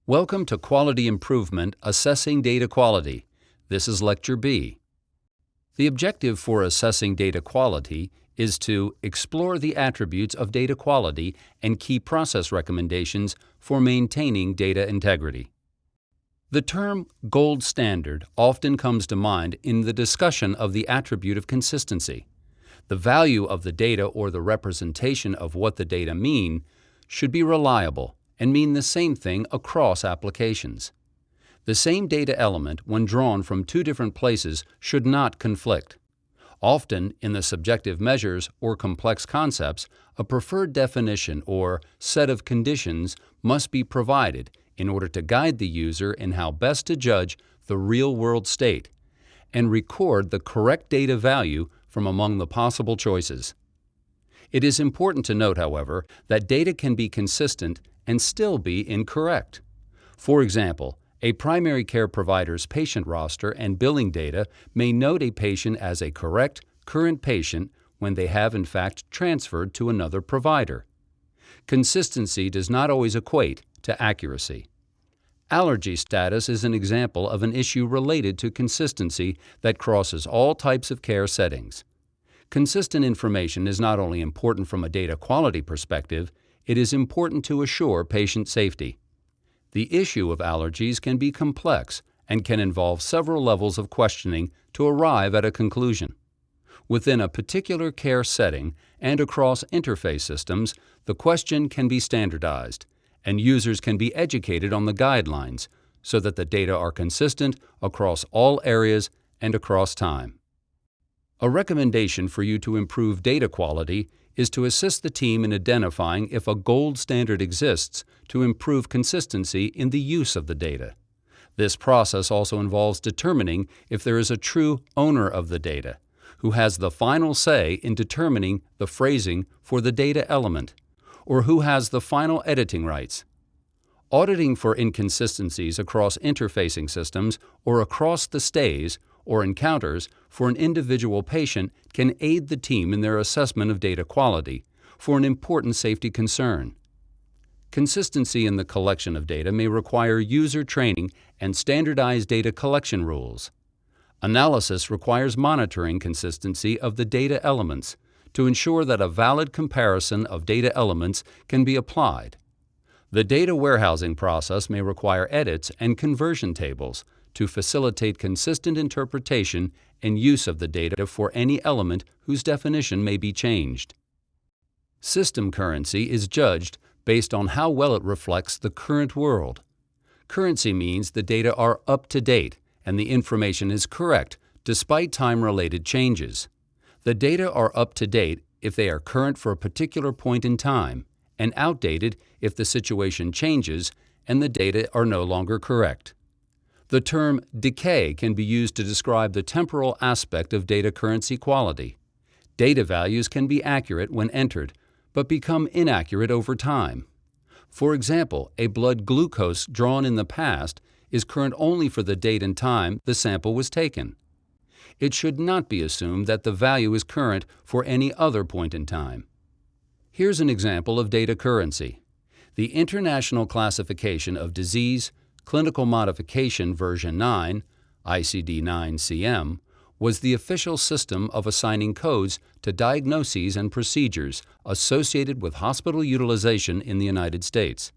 Welcome to Quality Improvement Assessing Data Quality. This is Lecture B. The objective for assessing data quality is to explore the attributes of data quality and key process recommendations for maintaining data integrity. The term gold standard often comes to mind in the discussion of the attribute of consistency. The value of the data or the representation of what the data mean should be reliable and mean the same thing across applications. The same data element, when drawn from two different places, should not conflict. Often, in the subjective measures or complex concepts, a preferred definition or set of conditions must be provided in order to guide the user in how best to judge the real-world state and record the correct data value from among the possible choices. It is important to note, however, that data can be consistent and still be incorrect. For example, a primary care provider's patient roster and billing data may note a patient as a correct, current patient when they have in fact transferred to another provider. Consistency does not always equate to accuracy. Allergy status is an example of an issue related to consistency that crosses all types of care settings. Consistent information is not only important from a data quality perspective, it is important to assure patient safety. The issue of allergies can be complex and can involve several levels of questioning to arrive at a conclusion. Within a particular care setting and across interface systems, the question can be standardized, and users can be educated on the guidelines so that the data are consistent across all areas and across time. A recommendation for you to improve data quality is to assist the team in identifying if a gold standard exists to improve consistency in the use of the data. This process also involves determining if there is a true owner of the data, who has the final say in determining the phrasing for the data element, or who has the final editing rights. Auditing for inconsistencies across interfacing systems or across the stays or encounters for an individual patient can aid the team in their assessment of data quality for an important safety concern. Consistency in the collection of data may require user training and standardized data collection rules. Analysis requires monitoring consistency of the data elements to ensure that a valid comparison of data elements can be applied. The data warehousing process may require edits and conversion tables to facilitate consistent interpretation and use of the data for any element whose definition may be changed. System currency is judged based on how well it reflects the current world. Currency means the data are up to date and the information is correct despite time-related changes. The data are up to date if they are current for a particular point in time, and outdated if the situation changes and the data are no longer correct. The term decay can be used to describe the temporal aspect of data currency quality. Data values can be accurate when entered, but become inaccurate over time. For example, a blood glucose drawn in the past is current only for the date and time the sample was taken. It should not be assumed that the value is current for any other point in time. Here's an example of data currency. The International Classification of Disease Clinical Modification version 9, ICD-9-CM, was the official system of assigning codes to diagnoses and procedures associated with hospital utilization in the United States.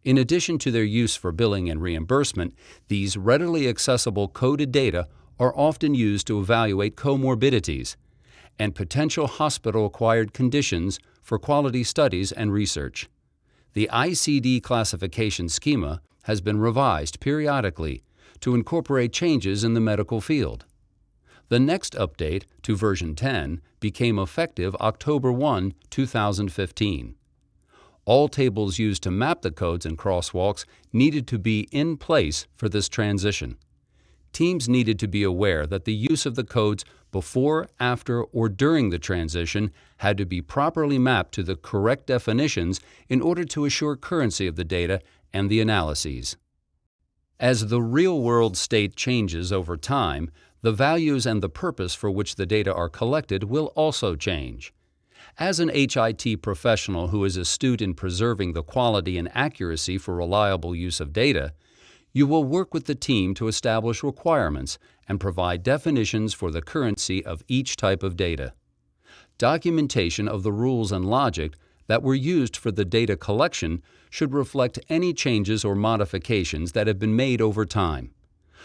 In addition to their use for billing and reimbursement, these readily accessible coded data are often used to evaluate comorbidities and potential hospital-acquired conditions for quality studies and research. The ICD classification schema has been revised periodically to incorporate changes in the medical field. The next update to version 10 became effective October 1, 2015. All tables used to map the codes and crosswalks needed to be in place for this transition. Teams needed to be aware that the use of the codes before, after, or during the transition had to be properly mapped to the correct definitions in order to assure currency of the data and the analyses. As the real-world state changes over time, the values and the purpose for which the data are collected will also change. As an HIT professional who is astute in preserving the quality and accuracy for reliable use of data, you will work with the team to establish requirements and provide definitions for the currency of each type of data. Documentation of the rules and logic that were used for the data collection should reflect any changes or modifications that have been made over time,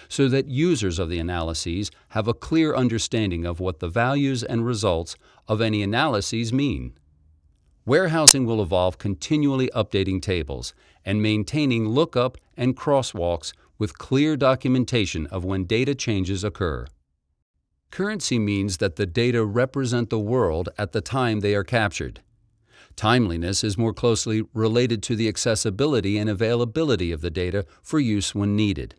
so that users of the analyses have a clear understanding of what the values and results of any analyses mean. Warehousing will involve continually updating tables and maintaining lookup and crosswalks with clear documentation of when data changes occur. Currency means that the data represent the world at the time they are captured. Timeliness is more closely related to the accessibility and availability of the data for use when needed.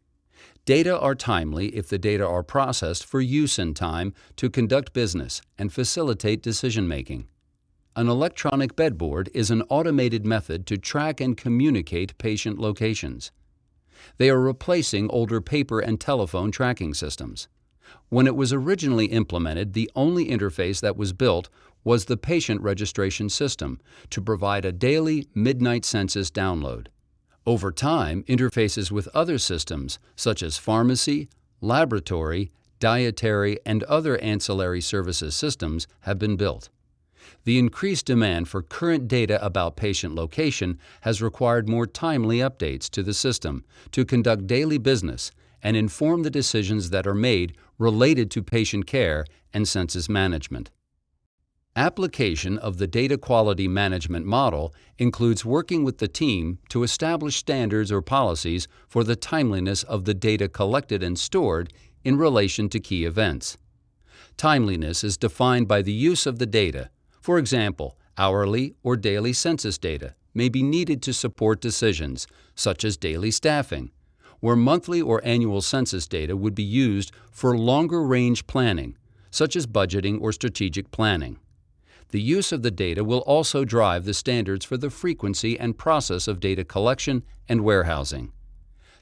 Data are timely if the data are processed for use in time to conduct business and facilitate decision-making. An electronic bedboard is an automated method to track and communicate patient locations. They are replacing older paper and telephone tracking systems. When it was originally implemented, the only interface that was built was the patient registration system to provide a daily midnight census download. Over time, interfaces with other systems such as pharmacy, laboratory, dietary, and other ancillary services systems have been built. The increased demand for current data about patient location has required more timely updates to the system to conduct daily business and inform the decisions that are made related to patient care and census management. Application of the data quality management model includes working with the team to establish standards or policies for the timeliness of the data collected and stored in relation to key events. Timeliness is defined by the use of the data. For example, hourly or daily census data may be needed to support decisions, such as daily staffing, where monthly or annual census data would be used for longer-range planning, such as budgeting or strategic planning. The use of the data will also drive the standards for the frequency and process of data collection and warehousing.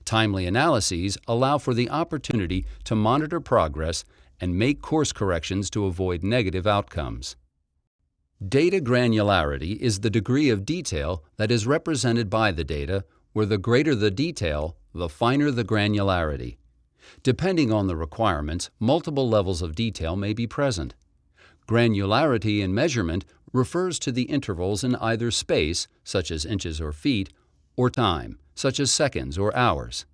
Timely analyses allow for the opportunity to monitor progress and make course corrections to avoid negative outcomes. Data granularity is the degree of detail that is represented by the data, where the greater the detail, the finer the granularity. Depending on the requirements, multiple levels of detail may be present. Granularity in measurement refers to the intervals in either space, such as inches or feet, or time, such as seconds or hours.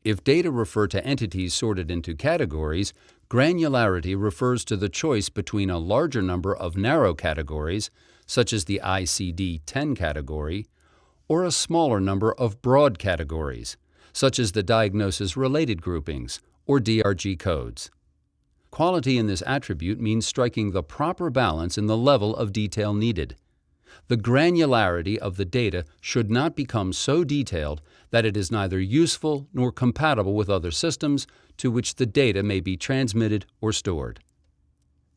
If data refer to entities sorted into categories, granularity refers to the choice between a larger number of narrow categories, such as the ICD-10 category, or a smaller number of broad categories, such as the diagnosis-related groupings, or DRG codes. Quality in this attribute means striking the proper balance in the level of detail needed. The granularity of the data should not become so detailed that it is neither useful nor compatible with other systems to which the data may be transmitted or stored.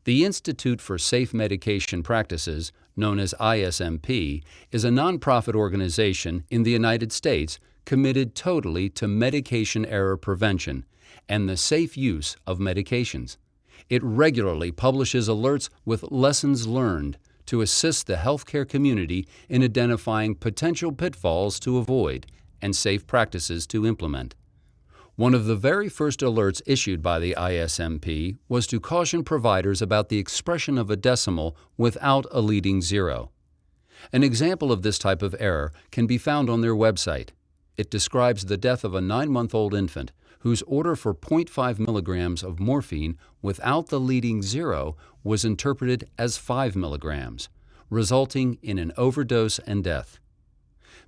The Institute for Safe Medication Practices, known as ISMP, is a nonprofit organization in the United States committed totally to medication error prevention and the safe use of medications. It regularly publishes alerts with lessons learned to assist the healthcare community in identifying potential pitfalls to avoid and safe practices to implement. One of the very first alerts issued by the ISMP was to caution providers about the expression of a decimal without a leading zero. An example of this type of error can be found on their website. It describes the death of a 9-month-old infant whose order for 0.5 milligrams of morphine without the leading zero was interpreted as 5 milligrams, resulting in an overdose and death.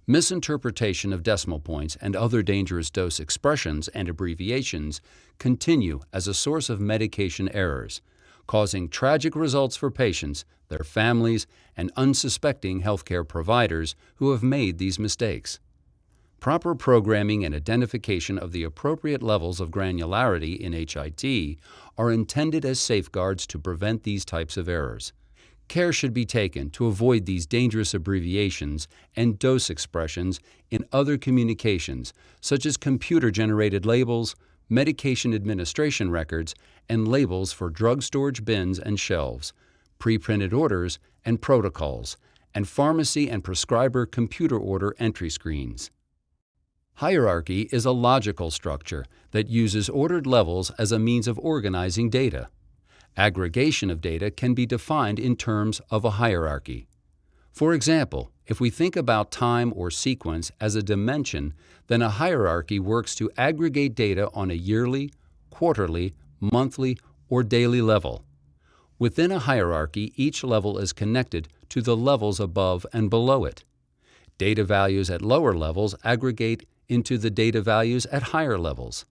Misinterpretation of decimal points and other dangerous dose expressions and abbreviations continue as a source of medication errors, causing tragic results for patients, their families, and unsuspecting healthcare providers who have made these mistakes. Proper programming and identification of the appropriate levels of granularity in HIT are intended as safeguards to prevent these types of errors. Care should be taken to avoid these dangerous abbreviations and dose expressions in other communications, such as computer-generated labels, medication administration records, and labels for drug storage bins and shelves, pre-printed orders and protocols, and pharmacy and prescriber computer order entry screens. Hierarchy is a logical structure that uses ordered levels as a means of organizing data. Aggregation of data can be defined in terms of a hierarchy. For example, if we think about time or sequence as a dimension, then a hierarchy works to aggregate data on a yearly, quarterly, monthly, or daily level. Within a hierarchy, each level is connected to the levels above and below it. Data values at lower levels aggregate into the data values at higher levels.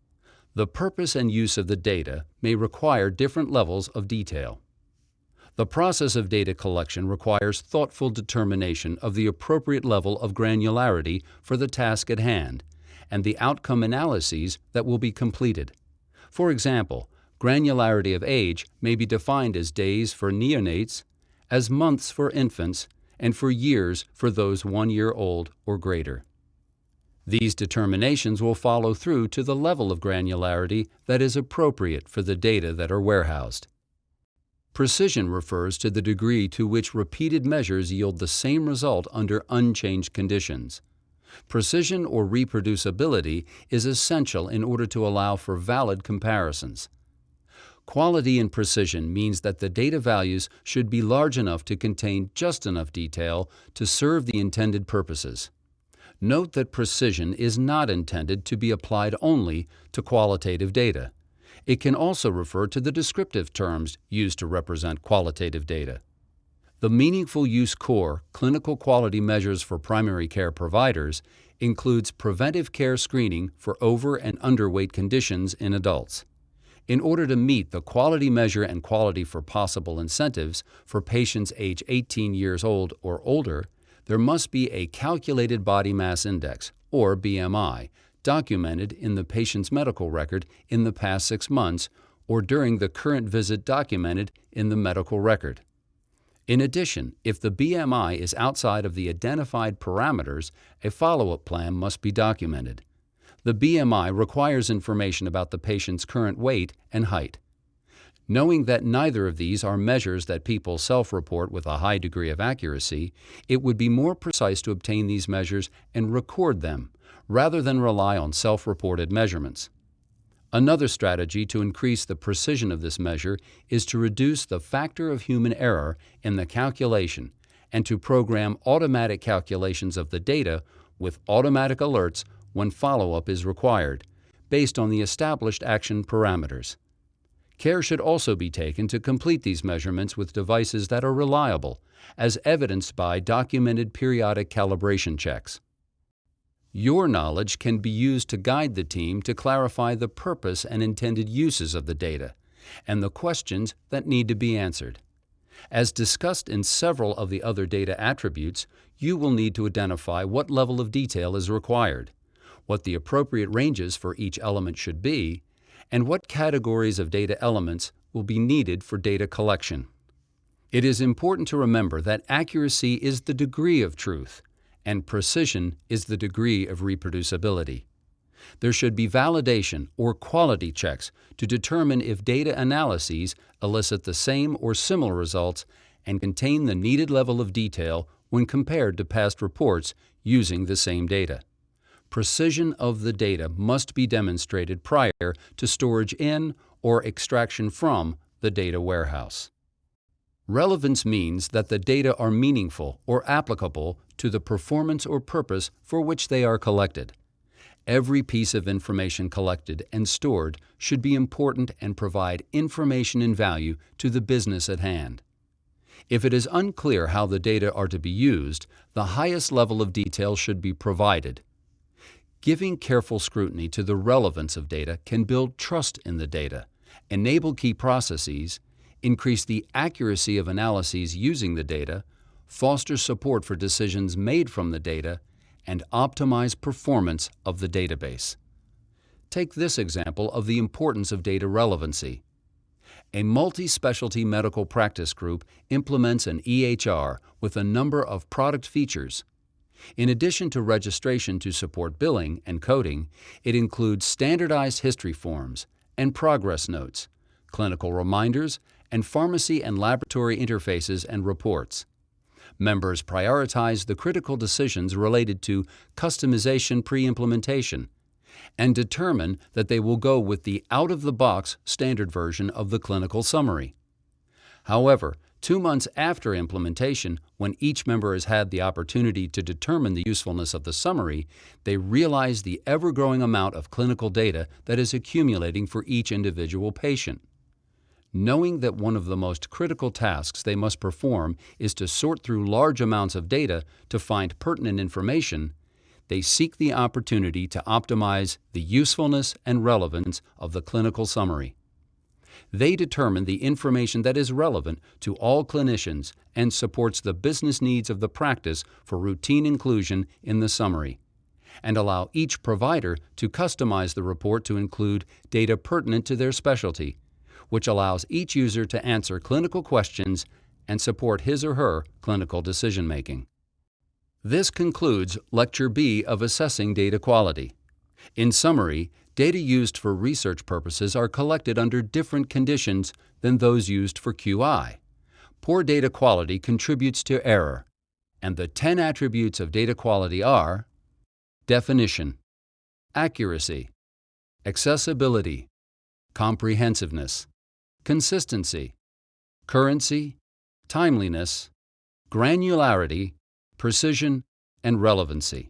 The purpose and use of the data may require different levels of detail. The process of data collection requires thoughtful determination of the appropriate level of granularity for the task at hand and the outcome analyses that will be completed. For example, granularity of age may be defined as days for neonates, as months for infants, and for years for those 1 year old or greater. These determinations will follow through to the level of granularity that is appropriate for the data that are warehoused. Precision refers to the degree to which repeated measures yield the same result under unchanged conditions. Precision or reproducibility is essential in order to allow for valid comparisons. Quality and precision means that the data values should be large enough to contain just enough detail to serve the intended purposes. Note that precision is not intended to be applied only to qualitative data. It can also refer to the descriptive terms used to represent qualitative data. The Meaningful Use Core clinical quality measures for primary care providers includes preventive care screening for over and underweight conditions in adults. In order to meet the quality measure and quality for possible incentives for patients age 18 years old or older, there must be a calculated body mass index, or BMI, documented in the patient's medical record in the past 6 months or during the current visit documented in the medical record. In addition, if the BMI is outside of the identified parameters, a follow-up plan must be documented. The BMI requires information about the patient's current weight and height. Knowing that neither of these are measures that people self-report with a high degree of accuracy, it would be more precise to obtain these measures and record them, rather than rely on self-reported measurements. Another strategy to increase the precision of this measure is to reduce the factor of human error in the calculation and to program automatic calculations of the data with automatic alerts when follow-up is required, based on the established action parameters. Care should also be taken to complete these measurements with devices that are reliable, as evidenced by documented periodic calibration checks. Your knowledge can be used to guide the team to clarify the purpose and intended uses of the data and the questions that need to be answered. As discussed in several of the other data attributes, you will need to identify what level of detail is required, what the appropriate ranges for each element should be, and what categories of data elements will be needed for data collection. It is important to remember that accuracy is the degree of truth, and precision is the degree of reproducibility. There should be validation or quality checks to determine if data analyses elicit the same or similar results and contain the needed level of detail when compared to past reports using the same data. Precision of the data must be demonstrated prior to storage in or extraction from the data warehouse. Relevance means that the data are meaningful or applicable to the performance or purpose for which they are collected. Every piece of information collected and stored should be important and provide information and value to the business at hand. If it is unclear how the data are to be used, the highest level of detail should be provided. Giving careful scrutiny to the relevance of data can build trust in the data, enable key processes, increase the accuracy of analyses using the data, foster support for decisions made from the data, and optimize performance of the database. Take this example of the importance of data relevancy. A multi-specialty medical practice group implements an EHR with a number of product features. In addition to registration to support billing and coding, it includes standardized history forms and progress notes, clinical reminders, and pharmacy and laboratory interfaces and reports. Members prioritize the critical decisions related to customization pre-implementation and determine that they will go with the out-of-the-box standard version of the clinical summary. However, 2 months after implementation, when each member has had the opportunity to determine the usefulness of the summary, they realize the ever-growing amount of clinical data that is accumulating for each individual patient. Knowing that one of the most critical tasks they must perform is to sort through large amounts of data to find pertinent information, they seek the opportunity to optimize the usefulness and relevance of the clinical summary. They determine the information that is relevant to all clinicians and supports the business needs of the practice for routine inclusion in the summary, and allow each provider to customize the report to include data pertinent to their specialty, which allows each user to answer clinical questions and support his or her clinical decision-making. This concludes Lecture B of Assessing Data Quality. In summary, data used for research purposes are collected under different conditions than those used for QI. Poor data quality contributes to error, and the 10 attributes of data quality are: definition, accuracy, accessibility, comprehensiveness, consistency, currency, timeliness, granularity, precision, and relevancy.